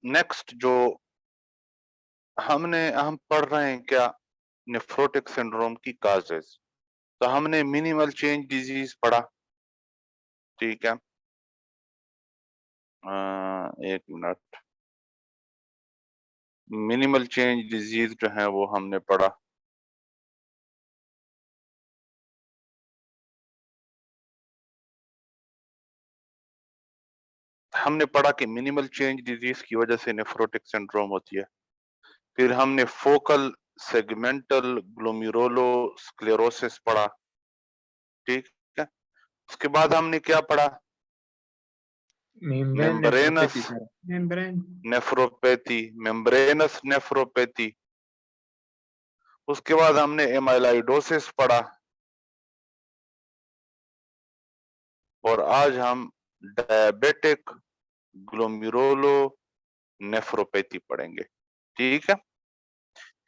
Next जो हम पढ़ रहे हैं क्या, नेफ्रोटिक सिंड्रोम की काजेस। तो हमने मिनिमल चेंज डिजीज पढ़ा, ठीक है। एक मिनट, मिनिमल चेंज डिजीज जो है वो हमने पढ़ा। हमने पढ़ा कि मिनिमल चेंज डिजीज की वजह से नेफ्रोटिक सिंड्रोम होती है। फिर हमने फोकल सेगमेंटल ग्लोमेरुलो स्क्लेरोसिस पढ़ा, ठीक है। उसके बाद हमने क्या पढ़ा, मेम्ब्रेनस नेफ्रोपैथी, मेम्ब्रेनस नेफ्रोपैथी। उसके बाद हमने एमाइलाइडोसिस पढ़ा, और आज हम डायबिटिक ग्लोमेरुलो नेफ्रोपैथी पढ़ेंगे, ठीक है।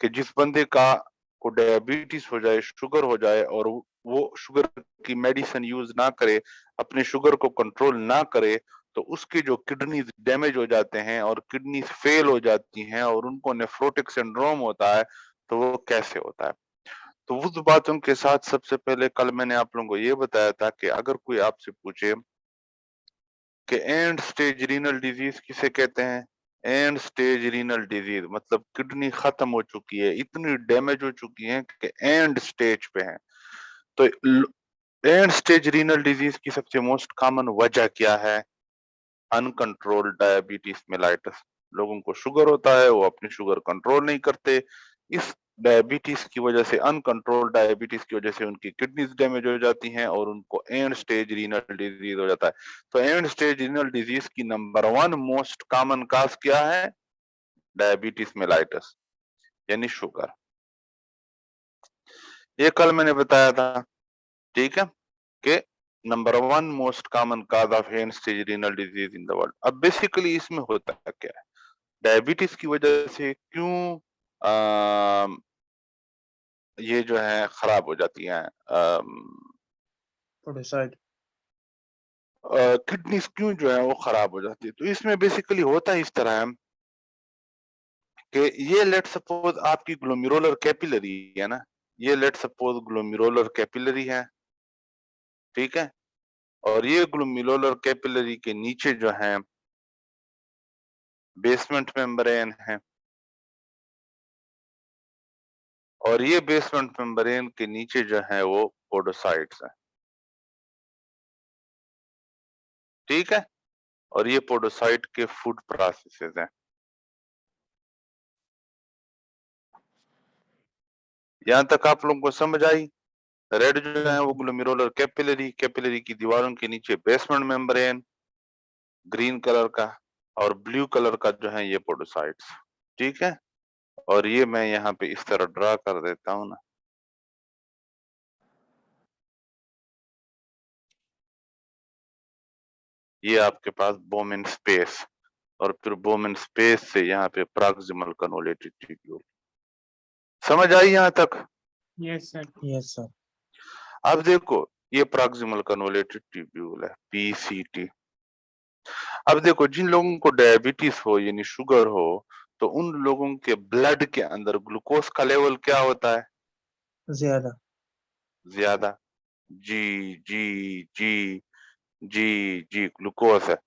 कि जिस बंदे का को डायबिटीज हो जाए, शुगर हो जाए, और वो शुगर की मेडिसिन यूज ना करे, अपने शुगर को कंट्रोल ना करे, तो उसके जो किडनी डैमेज हो जाते हैं और किडनी फेल हो जाती हैं और उनको नेफ्रोटिक सिंड्रोम होता है, तो वो कैसे होता है। तो उस बातों के साथ सबसे पहले कल मैंने आप लोगों को ये बताया था कि अगर कोई आपसे पूछे कि एंड स्टेज रीनल डिजीज किसे कहते हैं, एंड स्टेज रीनल डिजीज मतलब किडनी खत्म हो चुकी है, इतनी डैमेज हो चुकी है कि एंड स्टेज पे है। तो एंड स्टेज रीनल डिजीज की सबसे मोस्ट कॉमन वजह क्या है, अनकंट्रोल्ड डायबिटीज मेलाइटस। लोगों को शुगर होता है, वो अपनी शुगर कंट्रोल नहीं करते, इस डायबिटीज की वजह से, अनकंट्रोल्ड डायबिटीज की वजह से उनकी किडनीज डैमेज हो जाती हैं और उनको एंड स्टेज रीनल डिजीज हो जाता है। तो एंड स्टेज रीनल डिजीज की नंबर 1 मोस्ट कॉमन काज क्या है, डायबिटीज मेलाइटस यानी शुगर। ये कल मैंने बताया था, ठीक है, कि number 1 most common cause of and stage renal disease in the world. अब बेसिकली इसमें होता क्या है, डायबिटीज की वजह से क्यों ये जो है खराब हो जाती हैं, किडनीज क्यों जो है वो खराब हो जाती है। तो इसमें बेसिकली होता इस तरह है कि ये लेट सपोज आपकी ग्लोमेरुलर कैपिलरी है ना, ये लेट सपोज ग्लोमेरुलर कैपिलरी है, ठीक है। और ये ग्लोमेरुलर कैपिलरी के नीचे जो है बेसमेंट मेम्ब्रेन है, और ये बेसमेंट मेम्ब्रेन के नीचे जो है वो पोडोसाइट्स है, ठीक है। और ये पोडोसाइट के फूड प्रोसेसेस हैं। यहां तक आप लोगों को समझ आई। रेड जो है वो ग्लोमेरुलर कैपिलरी, कैपिलरी की दीवारों के नीचे बेसमेंट मेम्ब्रेन ग्रीन कलर का, और ब्लू कलर का जो है ये पोडोसाइट्स, ठीक है। और ये मैं यहाँ पे इस तरह ड्रा कर देता हूं ना, ये आपके पास बोमेन स्पेस, और फिर बोमेन स्पेस से यहाँ पे प्रॉक्सिमल कन्वोलेटेड ट्यूब्यूल। समझ आई यहाँ तक? Yes sir. Yes sir. अब देखो ये प्रॉक्सिमल कन्वोलेटेड ट्यूब्यूल है, पीसीटी। अब देखो जिन लोगों को डायबिटीज हो यानी शुगर हो, तो उन लोगों के ब्लड के अंदर ग्लूकोज का लेवल क्या होता है, ज्यादा। ज्यादा। जी जी जी जी जी, ग्लूकोज है।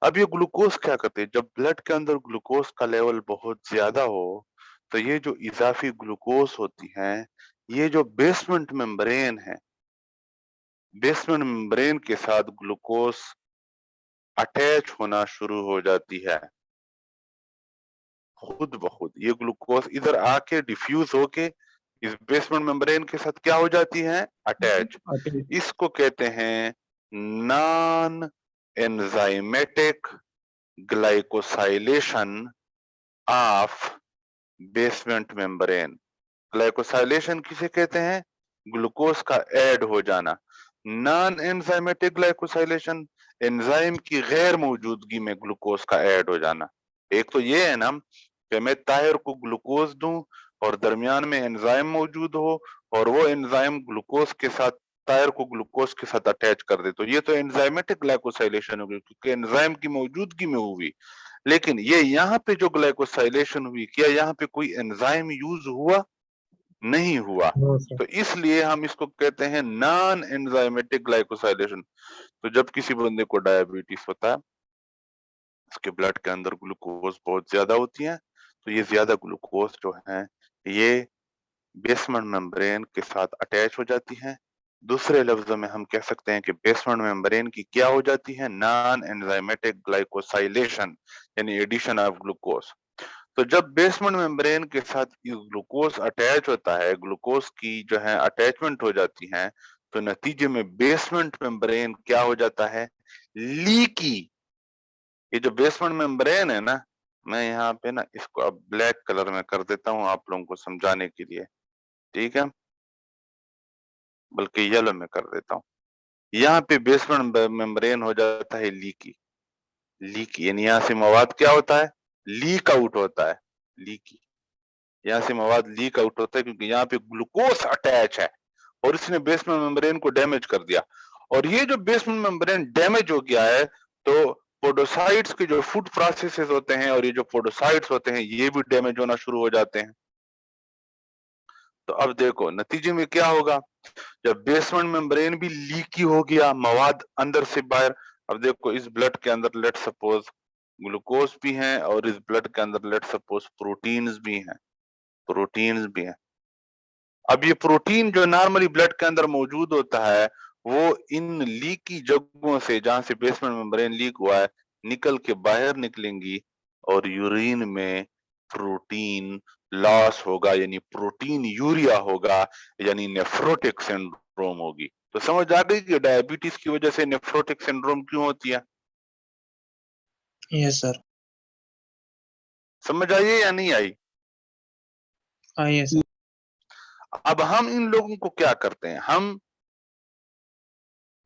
अब ये ग्लूकोज क्या करते हैं, जब ब्लड के अंदर ग्लूकोज का लेवल बहुत ज्यादा हो, तो ये जो इजाफी ग्लूकोज होती हैं, ये जो बेसमेंट मेम्ब्रेन है, बेसमेंट मेम्ब्रेन के साथ ग्लूकोज अटैच होना शुरू हो जाती है खुद ब खुद। ये ग्लूकोज इधर आके डिफ्यूज होके इस बेसमेंट मेम्ब्रेन के साथ क्या हो जाती है, अटैच। इसको कहते हैं non enzymatic glycosylation of basement membrane. Glycosylation किसे कहते हैं, ग्लूकोज का ऐड हो जाना। नॉन एंजाइमेटिक ग्लाइकोसाइलेशन, एंजाइम की गैर मौजूदगी में ग्लूकोज का ऐड हो जाना। एक तो ये है ना कि मैं ताहिर को ग्लूकोज दूं और दरमियान में एंजाइम मौजूद हो, और वो एंजाइम ग्लूकोज के साथ एस्टायर को ग्लूकोज के साथ अटैच कर दे, तो ये तो एंजाइमेटिक ग्लाइकोसाइलेशन हो गई क्योंकि एंजाइम की मौजूदगी में हुई। लेकिन ये यहाँ पे जो ग्लाइकोसाइलेशन हुई, क्या यहाँ पे कोई एंजाइम यूज हुआ? नहीं हुआ। No sir. तो इसलिए हम इसको कहते हैं नॉन एंजाइमेटिक ग्लाइकोसाइलेशन। तो जब किसी बंदे को डायबिटीज होता है, उसके ब्लड के अंदर ग्लूकोज बहुत ज्यादा होती है, तो ये ज्यादा ग्लूकोज जो है ये बेसमेंट मेम्ब्रेन के साथ अटैच हो जाती है। दूसरे लफ्जों में हम कह सकते हैं कि बेसमेंट मेम्ब्रेन की क्या हो जाती है? नॉन एंजाइमेटिक ग्लाइकोसाइलेशन, यानी एडिशन ऑफ ग्लूकोज। तो जब बेसमेंट मेम्ब्रेन के साथ ग्लूकोज अटैच होता है, ग्लूकोज की जो है अटैचमेंट हो जाती है, तो नतीजे में बेसमेंट मेम्ब्रेन क्या हो जाता है? लीकी। ये जो बेसमेंट मेम्ब्रेन है ना, मैं यहाँ पे ना इसको अब ब्लैक कलर में कर देता हूँ आप लोगों को समझाने के लिए, ठीक है, बल्कि येलो में कर देता हूँ। यहाँ पे बेसमेंट मेम्ब्रेन हो जाता है लीकी। लीकी यानी यहाँ से मवाद क्या होता है? लीक आउट होता है। लीकी, यहाँ से मवाद लीक आउट होता है क्योंकि यहाँ पे ग्लूकोज अटैच है और इसने बेसमेंट मेम्ब्रेन को डैमेज कर दिया। और ये जो बेसमेंट मेम्ब्रेन डैमेज हो गया है, तो पोडोसाइट्स के जो फूड प्रोसेसेस होते हैं और ये जो पोडोसाइट्स होते हैं ये भी डैमेज होना शुरू हो जाते हैं। तो अब देखो नतीजे में क्या होगा, जब बेसमेंट मेम्ब्रेन भी लीकी हो गया, मवाद अंदर से बाहर। अब देखो इस ब्लड के अंदर लेट सपोज ग्लूकोज भी है और इस ब्लड के अंदर लेट सपोज प्रोटीन्स भी हैं, प्रोटीन्स भी हैं। अब ये प्रोटीन जो नॉर्मली ब्लड के अंदर मौजूद होता है, वो इन लीकी जगहों से, जहां से बेसमेंट मेम्ब्रेन लीक हुआ है, निकल के बाहर निकलेंगी और यूरिन में प्रोटीन लॉस होगा, यानी प्रोटीन यूरिया होगा, यानी नेफ्रोटिक सिंड्रोम होगी। तो समझ आ गई कि डायबिटीज की वजह से नेफ्रोटिक सिंड्रोम क्यों होती है? Yes sir. समझ आई है या नहीं आई? Yes sir. अब हम इन लोगों को क्या करते हैं,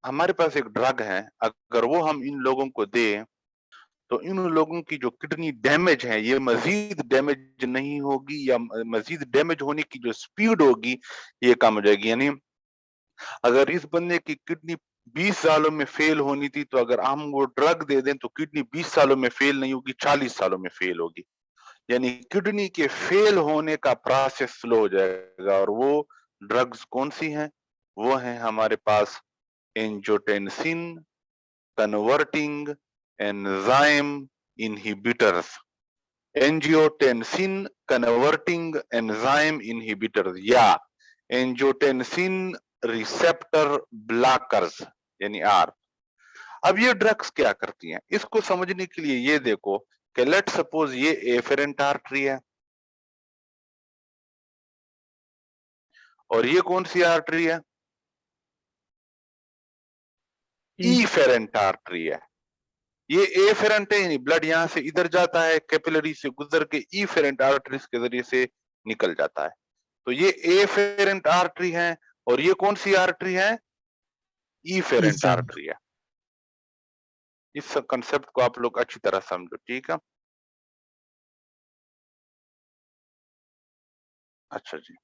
हमारे पास एक ड्रग है, अगर वो हम इन लोगों को दें तो इन लोगों की जो किडनी डैमेज है ये मजीद डैमेज नहीं होगी, या मजीद डैमेज होने की जो स्पीड होगी ये कम हो जाएगी। यानी अगर इस बंदे की किडनी 20 सालों में फेल होनी थी, तो अगर हम वो ड्रग दे दें तो किडनी 20 सालों में फेल नहीं होगी, 40 सालों में फेल होगी। यानी किडनी के फेल होने का प्रोसेस स्लो हो जाएगा। और वो ड्रग्स कौन सी हैं? वो है हमारे पास angiotensin converting enzyme inhibitors, angiotensin converting enzyme inhibitors या एंजियोटेंसिन रिसेप्टर ब्लॉकर्स, यानी आर। अब ये ड्रग्स क्या करती हैं, इसको समझने के लिए ये देखो कि लेट सपोज ये एफेरेंट आर्टरी है और ये कौन सी आर्टरी है? इफेरेंट आर्टरी है। ये एफेरेंट है यानी ब्लड यहां से इधर जाता है, कैपिलरी से गुजर के इफेरेंट आर्टरीज के जरिए से निकल जाता है। तो ये एफेरेंट आर्टरी है और ये कौन सी आर्टरी है? इफेरेंट आर्टरी है। इस कंसेप्ट को आप लोग अच्छी तरह समझो, ठीक है? अच्छा जी,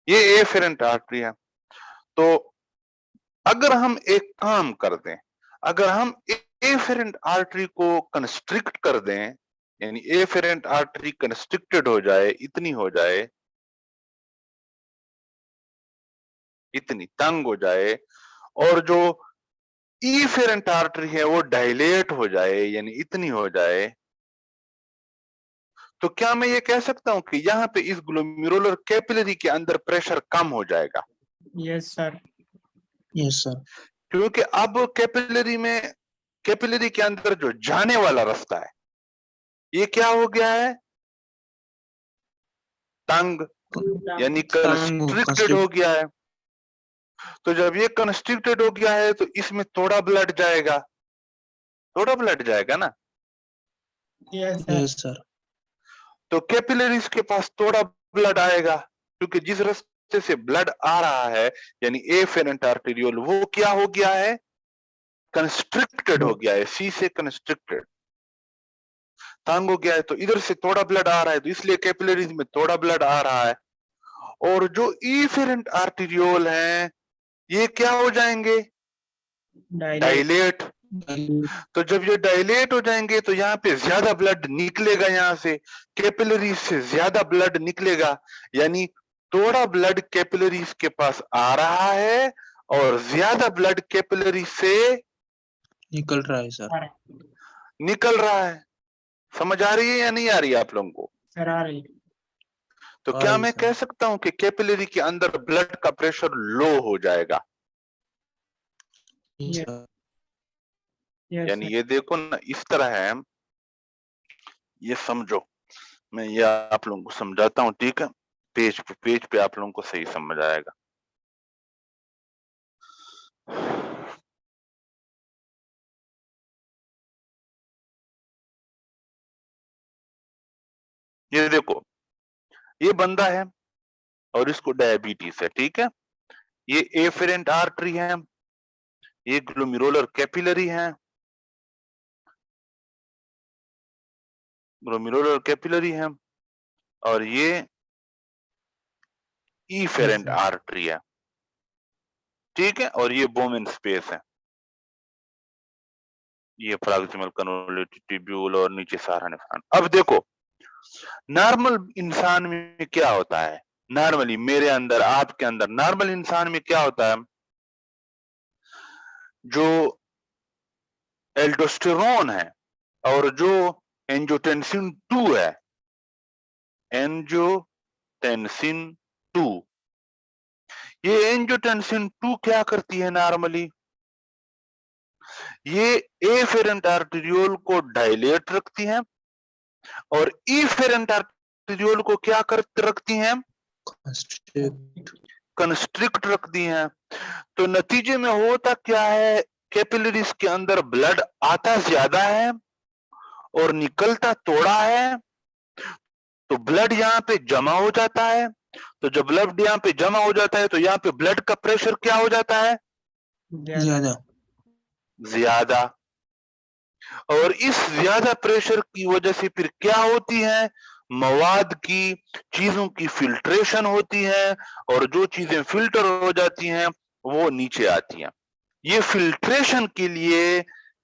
ये एफेरेंट आर्टरी है। तो अगर हम एक काम कर दें, अगर हम एफेरेंट आर्टरी को कंस्ट्रिक्ट कर दें, यानी एफेरेंट आर्टरी कंस्ट्रिक्टेड हो जाए, इतनी हो जाए, इतनी तंग हो जाए, और जो इफेरेंट आर्टरी है वो डायलेट हो जाए, यानी इतनी हो जाए, तो क्या मैं ये कह सकता हूं कि यहाँ पे इस ग्लोमेरुलर कैपिलरी के अंदर प्रेशर कम हो जाएगा? Yes sir. Yes sir. क्योंकि अब कैपिलरी के अंदर जो जाने वाला रास्ता है ये क्या हो गया है? तंग, यानी कंस्ट्रिक्टेड हो गया है। तो जब ये कंस्ट्रिक्टेड हो गया है तो इसमें थोड़ा ब्लड जाएगा, थोड़ा ब्लड जाएगा ना? Yes sir. तो कैपिलरीज के पास थोड़ा ब्लड आएगा क्योंकि जिस रास्ते से ब्लड आ रहा है, यानी एफेरेंट आर्टेरियोल, वो क्या हो गया है? कंस्ट्रिक्टेड हो गया है, सी से कंस्ट्रिक्टेड, तंग हो गया है। तो इधर से थोड़ा ब्लड आ रहा है, तो इसलिए कैपिलरीज में थोड़ा ब्लड आ रहा है। और जो इफेरेंट आर्टेरियोल हैं ये क्या हो जाएंगे? डायलेट। तो जब ये डायलेट हो जाएंगे तो यहाँ पे ज्यादा ब्लड निकलेगा, यहाँ से कैपिलरीज से ज्यादा ब्लड निकलेगा, यानी थोड़ा ब्लड कैपिलरीज के पास आ रहा है और ज्यादा ब्लड कैपिलरी से निकल रहा है सर। निकल रहा है। समझ आ रही है या नहीं आ रही है आप लोगों को? सर आ रही। तो क्या मैं कह सकता हूं कि कैपिलरी के अंदर ब्लड का प्रेशर लो हो जाएगा? यानी ये देखो ना, इस तरह है, ये समझो, मैं ये आप लोगों को समझाता हूं, ठीक है? पेज पे आप लोगों को सही समझ आएगा। ये देखो, ये बंदा है और इसको डायबिटीज है, ठीक है? ये एफेरेंट आर्टरी है, ये ग्लोमेरुलर कैपिलरी है, ग्लोमेरुलर कैपिलरी है, और ये इफेरेंट आर्टरी है, ठीक है? और ये बोमेन स्पेस है, ये प्रॉक्सिमल कन्वोल्यूटिव ट्यूब्यूल और नीचे सारा नेफ्रॉन। अब देखो, नॉर्मल इंसान में क्या होता है? नॉर्मली मेरे अंदर, आपके अंदर, नॉर्मल इंसान में क्या होता है? जो एल्डोस्टेरोन है और जो एंजियोटेंसिन 2 है, एंजियोटेंसिन 2, ये एंजियोटेंसिन 2 क्या करती है नॉर्मली? ये एफेरेंट आर्टेरियोल को डायलेट रखती है और इफेरेंट आर्टेरियोल को क्या कर रखती हैं? कंस्ट्रिक्ट रखती हैं। तो नतीजे में होता क्या है? कैपिलरीज के अंदर ब्लड आता ज्यादा है और निकलता थोड़ा है, तो ब्लड यहाँ पे जमा हो जाता है। तो जब ब्लड यहाँ पे जमा हो जाता है तो यहाँ पे ब्लड का प्रेशर क्या हो जाता है? ज्यादा। और इस ज्यादा प्रेशर की वजह से फिर क्या होती है? मवाद की, चीजों की फिल्ट्रेशन होती है, और जो चीजें फिल्टर हो जाती हैं वो नीचे आती हैं। ये फिल्ट्रेशन के लिए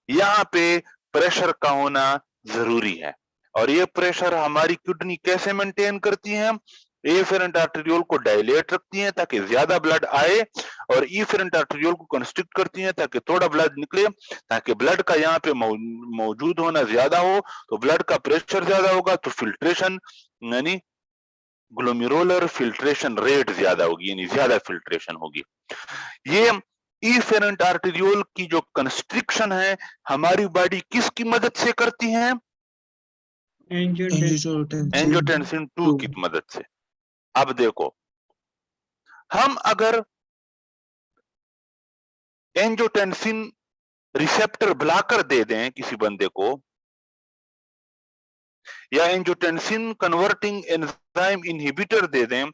यहाँ पे प्रेशर का होना जरूरी है। और ये प्रेशर हमारी किडनी कैसे मेंटेन करती है? एफेरेंट आर्टेरियोल को डायलेट रखती हैं ताकि ज्यादा ब्लड आए, और इफेरेंट आर्टेरियोल को कंस्ट्रिक्ट करती हैं ताकि थोड़ा ब्लड निकले, ताकि ब्लड का यहाँ पे मौजूद होना ज्यादा हो, तो ब्लड का प्रेशर ज्यादा होगा तो फिल्ट्रेशन, यानी ग्लोमेरुलर फिल्ट्रेशन रेट ज्यादा होगी, यानी ज्यादा फिल्ट्रेशन होगी। ये इफेरेंट आर्टेरियोल की जो कंस्ट्रिक्शन है हमारी बॉडी किसकी मदद से करती है? एंजियोटेंसिन 2 की मदद से। अब देखो, हम अगर एंजियोटेंसिन रिसेप्टर ब्लॉकर दे दें किसी बंदे को, या एंजियोटेंसिन कन्वर्टिंग एंजाइम इनहिबिटर दे दें,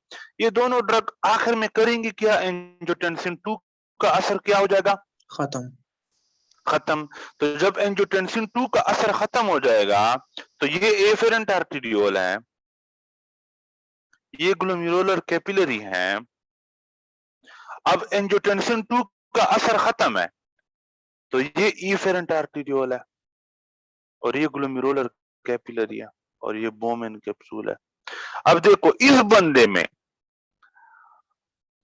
ये दोनों ड्रग आखिर में करेंगे क्या? एंजियोटेंसिन 2 का असर क्या हो जाएगा? खत्म। तो जब एंजियोटेंसिन 2 का असर खत्म हो जाएगा तो ये एफेरेंट आर्टेरियोल है, ये ग्लोमेरुलर कैपिलरी है। अब एंजियोटेंसिन 2 का असर खत्म है तो ये इफेरेंट आर्टेरियोल है, और ये ग्लोमेरुलर कैपिलरी है, और ये बोमेन कैप्सूल है। अब देखो, इस बंदे में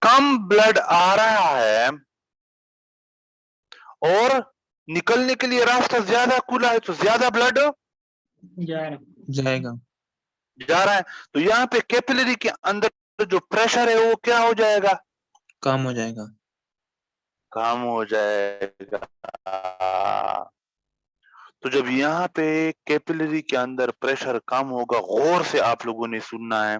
कम ब्लड आ रहा है और निकलने के लिए रास्ता ज्यादा खुला है, तो ज्यादा ब्लड जाएगा, जा रहा है। तो यहाँ पे कैपिलरी के अंदर जो प्रेशर है वो क्या हो जाएगा? कम हो जाएगा, कम हो जाएगा। तो जब यहाँ पे कैपिलरी के अंदर प्रेशर कम होगा, गौर से आप लोगों ने सुनना है,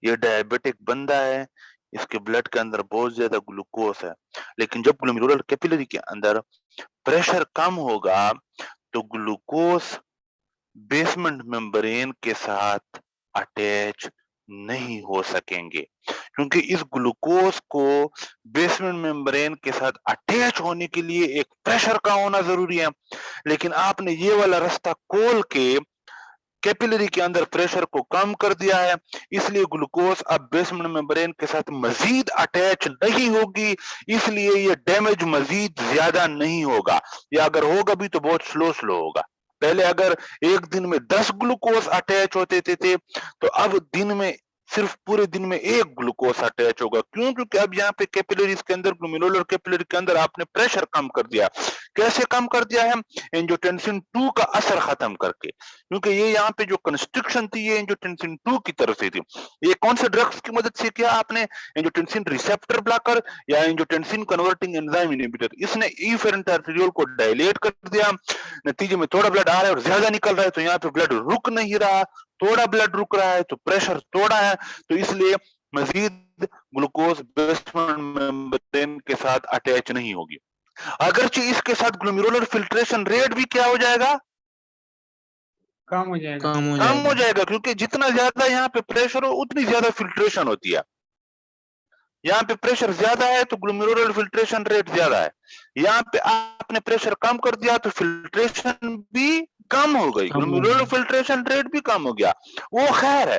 ये डायबिटिक बंदा है, इसके ब्लड के अंदर बहुत ज्यादा ग्लूकोज है, लेकिन जब ग्लोमेरुलर कैपिलरी के अंदर प्रेशर कम होगा तो ग्लूकोज बेसमेंट मेम्ब्रेन के साथ अटैच नहीं हो सकेंगे, क्योंकि इस ग्लूकोज को बेसमेंट मेम्ब्रेन के साथ अटैच होने के लिए एक प्रेशर का होना जरूरी है। लेकिन आपने ये वाला रास्ता खोल के कैपिलरी के अंदर प्रेशर को कम कर दिया है, इसलिए ग्लूकोज अब बेसमेंट मेम्ब्रेन के साथ मजीद अटैच नहीं होगी, इसलिए ये डैमेज मजीद ज्यादा नहीं होगा, या अगर होगा भी तो बहुत स्लो होगा। पहले अगर एक दिन में 10 ग्लूकोज अटैच होते थे तो अब दिन में सिर्फ पूरे दिन में 1 ग्लूकोज अटैच होगा। क्यों? क्योंकि अब यहाँ पे कैपिलरीज के अंदर, ग्लोमेरुलर कैपिलरी के अंदर आपने प्रेशर कम कर दिया। कैसे कम कर दिया है? एंजियोटेंसिन 2 का असर खत्म करके, क्योंकि ये यहाँ पे जो कंस्ट्रिक्शन थी ये एंजियोटेंसिन 2 की तरफ से थी। ये कौन से ड्रग्स की मदद से किया आपने? एंजियोटेंसिन रिसेप्टर ब्लॉकर या एंजियोटेंसिन कन्वर्टिंग एंजाइम इनहिबिटर। इसने इफेरेंट आर्टेरियोल को डायलेट कर दिया, नतीजे में थोड़ा ब्लड आ रहा है और ज्यादा निकल रहा है, तो यहाँ पे ब्लड रुक नहीं रहा, थोड़ा ब्लड रुक रहा है तो प्रेशर थोड़ा है, तो इसलिए मजीद ग्लूकोज बेसमेंट मेम्ब्रेन के साथ अटैच नहीं होगी। अगरचे इसके साथ ग्लोमेरुलर फिल्ट्रेशन रेट भी क्या हो जाएगा? कम हो जाएगा। कम हो जाएगा, क्योंकि जितना ज्यादा यहाँ पे प्रेशर हो उतनी ज्यादा फिल्ट्रेशन होती है। यहाँ पे प्रेशर ज्यादा है तो ग्लोमेरुलर फिल्ट्रेशन रेट ज्यादा है, यहाँ पे आपने प्रेशर कम कर दिया तो फिल्ट्रेशन भी कम हो गई, ग्लोमेरुलर फिल्ट्रेशन रेट भी कम हो गया, वो खैर है।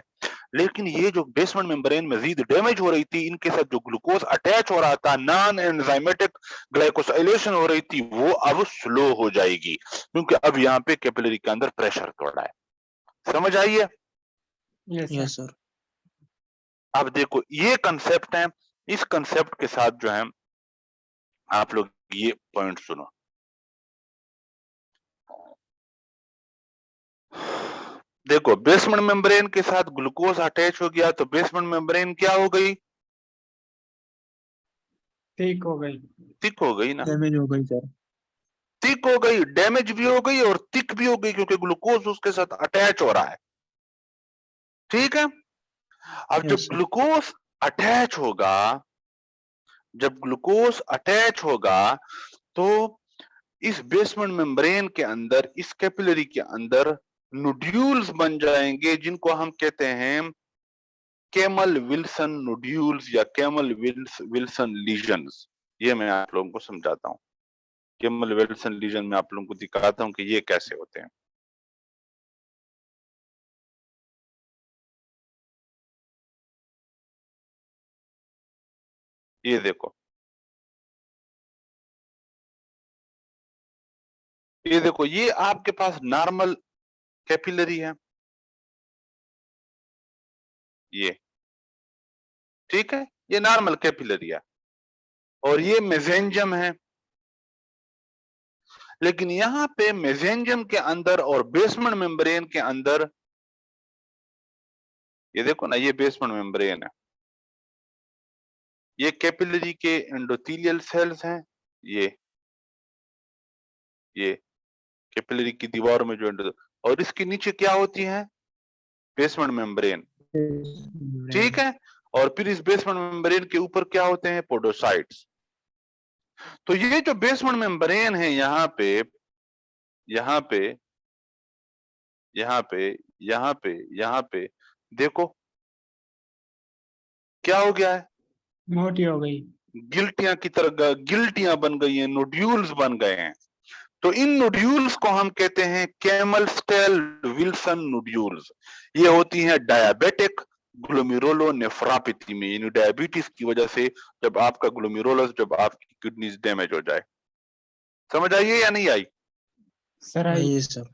लेकिन ये जो बेसमेंट मेम्ब्रेन मजीद डैमेज हो रही थी, इनके साथ जो ग्लूकोज अटैच हो रहा था, नॉन एंजाइमेटिक ग्लाइकोसाइलेशन हो रही थी, वो अब स्लो हो जाएगी, क्योंकि अब यहाँ पे कैपिलरी के अंदर प्रेशर थोड़ा है। समझ आई है? Yes sir. अब देखो ये कंसेप्ट है, इस कंसेप्ट के साथ जो है आप लोग ये पॉइंट सुनो। देखो बेसमेंट मेम्ब्रेन के साथ ग्लूकोज अटैच हो गया तो बेसमेंट मेम्ब्रेन क्या हो गई? ठीक हो गई। थिक हो गई ना, डैमेज हो गई सर। थिक हो गई, डैमेज भी हो गई और थिक भी हो गई, क्योंकि ग्लूकोज उसके साथ अटैच हो रहा है। ठीक है? अब जब यस सर। ग्लूकोज अटैच होगा, जब ग्लूकोज अटैच होगा तो इस बेसमेंट मेम्ब्रेन के अंदर, इस कैपिलरी के अंदर नोड्यूल्स बन जाएंगे, जिनको हम कहते हैं कैमल विल्सन नोड्यूल्स या कैमल विल्सन लीजन्स। ये मैं आप लोगों को समझाता हूं। कैमल विल्सन लीजन में आप लोगों को दिखाता हूं कि ये कैसे होते हैं। ये देखो, ये देखो, ये आपके पास नॉर्मल कैपिलरी है, ये ठीक है, ये नॉर्मल कैपिलरी है, और ये मेसेंजियम है। लेकिन यहां पे मेसेंजियम के अंदर और बेसमेंट मेम्ब्रेन के अंदर, ये देखो ना, ये बेसमेंट मेम्ब्रेन है, ये कैपिलरी के एंडोथेलियल सेल्स हैं, ये कैपिलरी की दीवारों में जो और इसके नीचे क्या होती है? Basement membrane. ठीक है, और फिर इस बेसमेंट मेम्ब्रेन के ऊपर क्या होते हैं? पोडोसाइट्स। तो ये जो बेसमेंट मेम्ब्रेन है यहाँ पे, यहाँ पे, यहाँ पे, यहाँ पे, यहाँ पे, देखो क्या हो गया है? मोटी हो गई। गिल्टियां की तरह गिल्टियां बन गई हैं, नोड्यूल्स बन गए हैं। तो इन नोड्यूल्स को हम कहते हैं कैमल स्टेल विल्सन नोड्यूल्स। ये होती हैं डायबिटिक ग्लोमेरुलोनेफ्रोपैथी में, यानी डायबिटीज की वजह से जब आपका ग्लोमेरुलस, जब आपकी किडनीज डैमेज हो जाए। समझ आई है या नहीं आई? सर आई। Yes sir.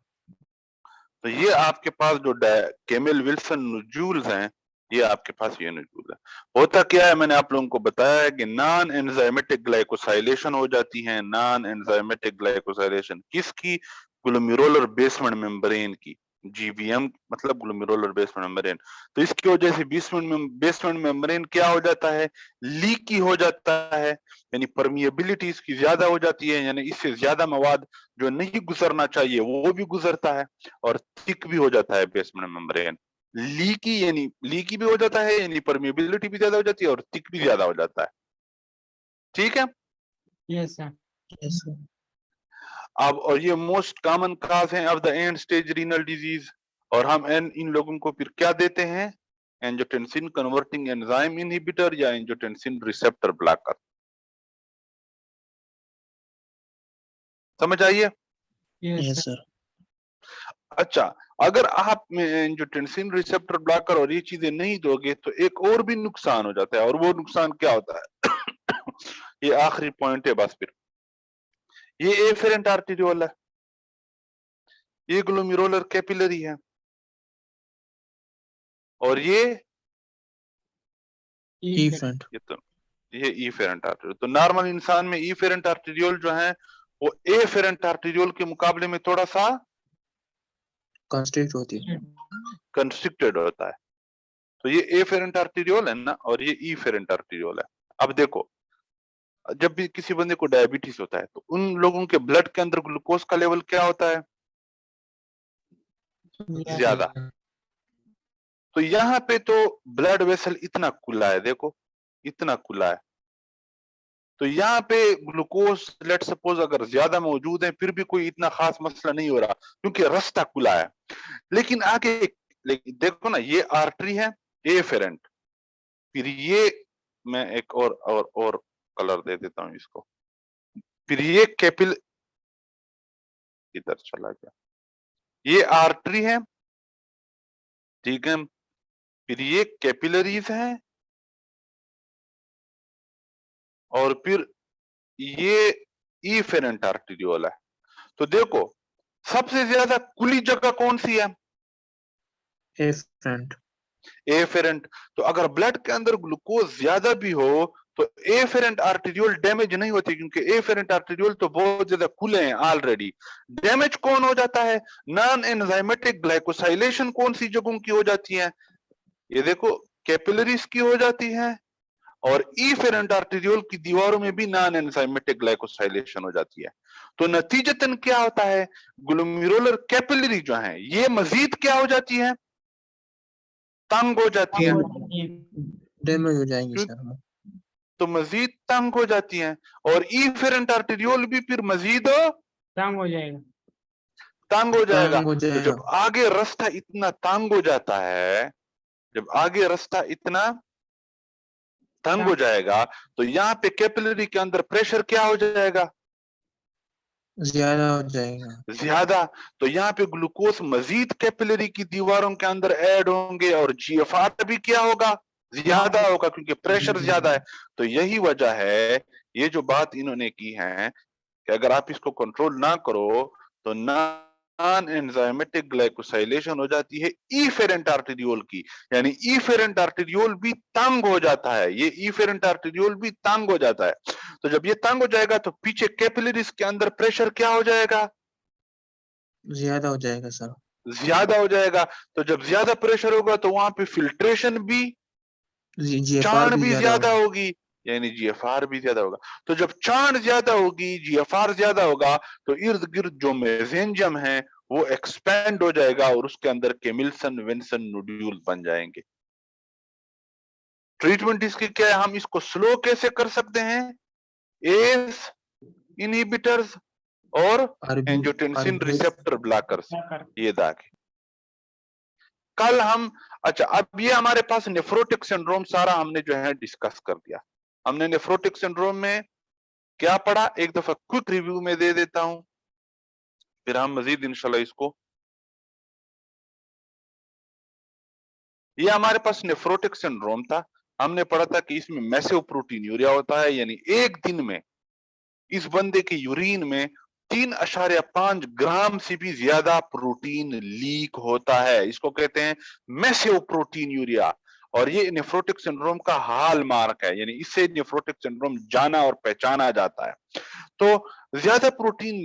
तो ये आपके पास जो कैमल विल्सन नोड्यूल्स हैं, ये आपके पास ये नोड्यूल है। होता क्या है, मैंने आप लोगों को बताया है कि नॉन एंजाइमेटिक ग्लाइकोसाइलेशन हो जाती है। नॉन एंजाइमेटिक ग्लाइकोसाइलेशन किसकी? ग्लोमेरुलर बेसमेंट मेम्ब्रेन की। जीबीएम मतलब ग्लोमेरुलर बेसमेंट मेम्ब्रेन। तो इसकी वजह से बेसमेंट मेम्ब्रेन क्या हो जाता है? लीकी हो जाता है, यानी परमिएबिलिटी इसकी ज्यादा हो जाती है, यानी इससे ज्यादा मवाद जो नहीं गुजरना चाहिए वो भी गुजरता है, और थिक भी हो जाता है बेसमेंट मेम्ब्रेन। लीकी भी हो जाता है, यानी परमिएबिलिटी भी ज्यादा हो जाती है और थिक भी ज्यादा हो जाता है। ठीक है? Yes sir. Yes sir. अब और ये मोस्ट कॉमन काज है of the end stage renal disease, और हम इन लोगों को फिर क्या देते हैं? एंजियोटेंसिन कन्वर्टिंग एंजाइम इनहिबिटर या एंजियोटेंसिन रिसेप्टर ब्लॉकर। समझ आइए? Yes yes sir. सर। अच्छा, अगर आप एंजियोटेंसिन रिसेप्टर ब्लॉकर और ये चीजें नहीं दोगे तो एक और भी नुकसान हो जाता है, और वो नुकसान क्या होता है? ये आखिरी पॉइंट है बस फिर। ये एफेरेंट आर्टेरियोल है, ये ग्लोमेरुलर कैपिलरी है, और ये efferent, ये इफेरेंट आर्टेरियोल। तो नॉर्मल इंसान में इफेरेंट आर्टेरियोल जो है वो एफेरेंट आर्टेरियोल के मुकाबले में थोड़ा सा constrict होती है। कंस्ट्रिक्टेड होता है। तो ये एफेरेंट आर्टेरियोल है ना, और ये इफेरेंट आर्टेरियोल है। अब देखो, जब भी किसी बंदे को डायबिटीज होता है तो उन लोगों के ब्लड के अंदर ग्लूकोज का लेवल क्या होता है? ज्यादा। तो यहाँ पे तो ब्लड वेसल इतना खुला है, देखो इतना खुला है, तो यहाँ पे ग्लूकोज लेट सपोज अगर ज्यादा मौजूद है फिर भी कोई इतना खास मसला नहीं हो रहा, क्योंकि रास्ता खुला है। लेकिन आगे देखो ना, ये आर्टरी है एफेरेंट, फिर ये मैं एक और कलर दे देता हूं इसको, फिर ये कैपिल इधर चला गया, ये आर्टरी है, ठीक है, फिर ये कैपिलरीज हैं, और फिर ये इफेरेंट आर्टेरियोल है। तो देखो सबसे ज्यादा खुली जगह कौन सी है? efferent, efferent. तो अगर ब्लड के अंदर ग्लूकोज ज्यादा भी हो तो एफेरेंट आर्टेरियोल डैमेज नहीं होती, क्योंकि एफेरेंट आर्टेरियोल तो बहुत ज्यादा खुले हैं ऑलरेडी। डैमेज कौन हो जाता है? नॉन एंजाइमेटिक ग्लाइकोसाइलेशन कौन सी जगहों की हो जाती है? ये देखो कैपिलरीज की हो जाती है, और इफेरेंट आर्टेरियोल की दीवारों में भी नॉन एंजाइमेटिक ग्लाइकोसाइलेशन हो जाती है। तो नतीजतन क्या होता है? ग्लोमेरुलर कैपिलरी जो है ये मजीद क्या हो जाती है? तंग हो जाती है। डैमेज हो जाएंगी सर। तो मजीद तंग हो जाती हैं, और इफेरेंट आर्टेरियोल भी फिर मजीद तंग हो जाएगा। तंग हो जाएगा। तंग हो तो जब आगे रास्ता इतना तंग हो जाता है, जब आगे रास्ता इतना तंग हो जाएगा, तो यहाँ पे कैपिलरी के अंदर प्रेशर क्या हो जाएगा? ज्यादा हो जाएगा। ज्यादा। तो यहाँ पे ग्लूकोज मजीद कैपिलरी की दीवारों के अंदर ऐड होंगे, और जीएफआर भी क्या होगा? ज्यादा होगा, क्योंकि प्रेशर ज्यादा है। तो यही वजह है, ये जो बात इन्होंने की है कि अगर आप इसको कंट्रोल ना करो तो नॉन एंजाइमेटिक ग्लाइकोसाइलेशन हो जाती है इफेरेंट आर्टेरियोल की, यानी इफेरेंट आर्टेरियोल भी तंग हो जाता है, ये इफेरेंट आर्टेरियोल भी तंग हो जाता है। तो जब ये तंग हो जाएगा तो पीछे कैपिलरीज के अंदर प्रेशर क्या हो जाएगा? ज्यादा हो जाएगा सर। ज्यादा हो जाएगा। तो जब ज्यादा प्रेशर होगा तो वहां पे फिल्ट्रेशन भी, चाण भी ज्यादा होगी, यानी जीएफआर भी ज्यादा होगा। तो जब चाण ज्यादा होगी, जीएफआर ज्यादा होगा, तो इर्द गिर्द जो मेसेंजियम है वो एक्सपेंड हो जाएगा, और उसके अंदर केमिल्सन विंसन नोड्यूल बन जाएंगे। ट्रीटमेंट इसकी क्या है? हम इसको स्लो कैसे कर सकते हैं? एस इनहिबिटर्स और एंजियोटेंसिन रिसेप्टर ब्लॉकर्स, ये दागे। कल हम, अच्छा अब ये हमारे पास नेफ्रोटिक सिंड्रोम सारा हमने जो है डिस्कस कर दिया। हमने नेफ्रोटिक सिंड्रोम में क्या पढ़ा, एक दफा क्विक रिव्यू में दे देता हूं, फिर हम मजीद इंशाल्लाह इसको। ये हमारे पास नेफ्रोटिक सिंड्रोम था, हमने पढ़ा था कि इसमें मैसिव प्रोटीनूरिया होता है, यानी एक दिन में इस बंदे के यूरिन में 3.5 ग्राम से भी ज्यादा प्रोटीन लीक होता है। इसको कहते हैं मैसिव प्रोटीनूरिया, और ये नेफ्रोटिक सिंड्रोम का हाल मार्क है, यानी इससे नेफ्रोटिक सिंड्रोम जाना और पहचाना जाता है। तो ज्यादा प्रोटीन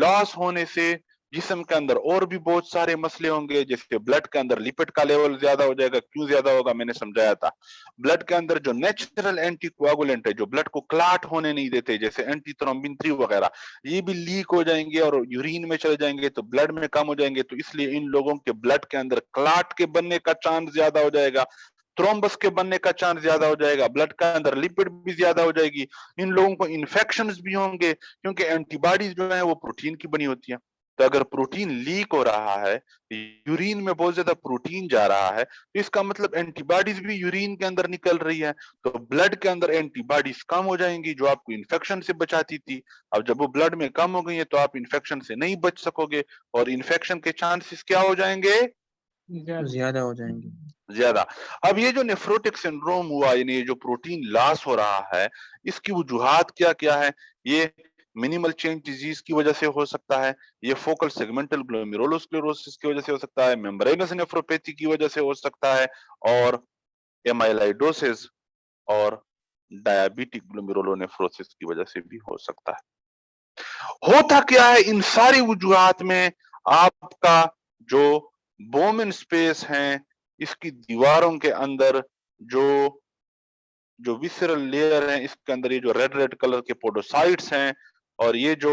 लॉस होने से जिस्म के अंदर और भी बहुत सारे मसले होंगे, जैसे ब्लड के अंदर लिपिड का लेवल ज्यादा हो जाएगा। क्यों ज्यादा होगा मैंने समझाया था। ब्लड के अंदर जो नेचुरल एंटीकोआगुलेंट है, जो ब्लड को क्लाट होने नहीं देते, जैसे एंटी थ्रोम्बिन 3 वगैरह, ये भी लीक हो जाएंगे और यूरिन में चले जाएंगे, तो ब्लड में कम हो जाएंगे। तो इसलिए इन लोगों के ब्लड के अंदर क्लाट के बनने का चांस ज्यादा हो जाएगा, थ्रोम्बस के बनने का चांस ज्यादा हो जाएगा, ब्लड के अंदर लिपिड भी ज्यादा हो जाएगी। इन लोगों को इन्फेक्शंस भी होंगे, क्योंकि एंटीबॉडीज जो है वो प्रोटीन की बनी होती है। तो अगर प्रोटीन लीक हो रहा है, यूरिन में बहुत ज्यादा प्रोटीन जा रहा है, तो इसका मतलब एंटीबॉडीज भी यूरिन के अंदर निकल रही है, तो ब्लड के अंदर एंटीबॉडीज कम हो जाएंगी जो आपको इन्फेक्शन से बचाती थी। अब जब वो ब्लड में कम हो गई है तो आप इन्फेक्शन से नहीं बच सकोगे और इन्फेक्शन के चांसेस क्या हो जाएंगे? ज्यादा हो जाएंगे। ज्यादा। अब ये जो नेफ्रोटिक सिंड्रोम हुआ, यानी ये जो प्रोटीन लॉस हो रहा है, इसकी वजूहात क्या क्या है? ये मिनिमल चेन डिजीज की वजह से हो सकता है, ये फोकल सेगमेंटल ग्लोमेरुलोस्क्लेरोसिस की वजह से हो सकता है, मेम्ब्रेनस नेफ्रोपैथी की वजह से हो सकता है, और एमाइलाइडोसिस और डायबिटिक ग्लोमेरुलोनेफ्रोसिस की वजह से भी हो सकता है। होता क्या है इन सारी वजूहात में? आपका जो बोमेन स्पेस है, इसकी दीवारों के अंदर जो विसरल लेयर है, इसके अंदर ये जो रेड रेड कलर के पोडोसाइट्स हैं, और ये जो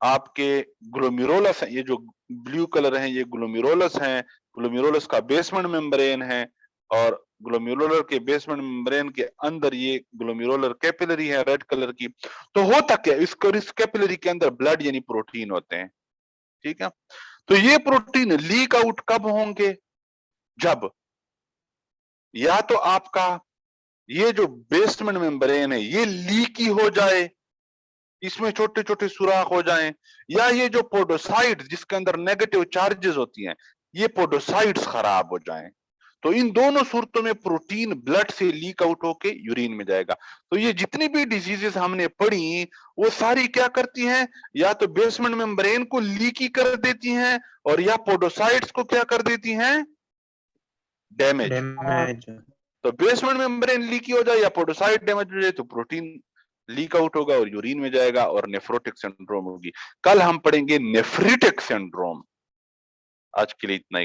आपके ग्लोमेरुलस है, ये जो ब्लू कलर है, ये ग्लोमेरुलस हैं। ग्लोमेरुलस का बेसमेंट मेम्ब्रेन है, और ग्लोमेरुलर के बेसमेंट मेम्ब्रेन के अंदर ये ग्लोमेरुलर कैपिलरी है रेड कलर की। तो होता क्या, इस कैपिलरी के अंदर ब्लड यानी प्रोटीन होते हैं, ठीक है। तो ये प्रोटीन लीक आउट कब होंगे? जब या तो आपका ये जो बेसमेंट मेम्ब्रेन है ये लीकी हो जाए, इसमें छोटे छोटे सुराख हो जाएं, या ये जो पोडोसाइट जिसके अंदर नेगेटिव चार्जेस होती हैं, ये पोडोसाइट्स खराब हो जाएं। तो इन दोनों सूरतों में प्रोटीन ब्लड से लीक आउट होके यूरिन में जाएगा। तो ये जितनी भी डिजीजेस हमने पढ़ी वो सारी क्या करती हैं? या तो बेसमेंट मेम्ब्रेन को लीकी कर देती हैं, और या पोडोसाइट्स को क्या कर देती हैं? डैमेज। डैमेज। तो बेसमेंट मेम्ब्रेन लीकी हो जाए या पोडोसाइट डैमेज हो जाए तो प्रोटीन लीक आउट होगा और यूरिन में जाएगा और नेफ्रोटिक सिंड्रोम होगी। कल हम पढ़ेंगे नेफ्रिटिक सिंड्रोम। आज के लिए इतना ही।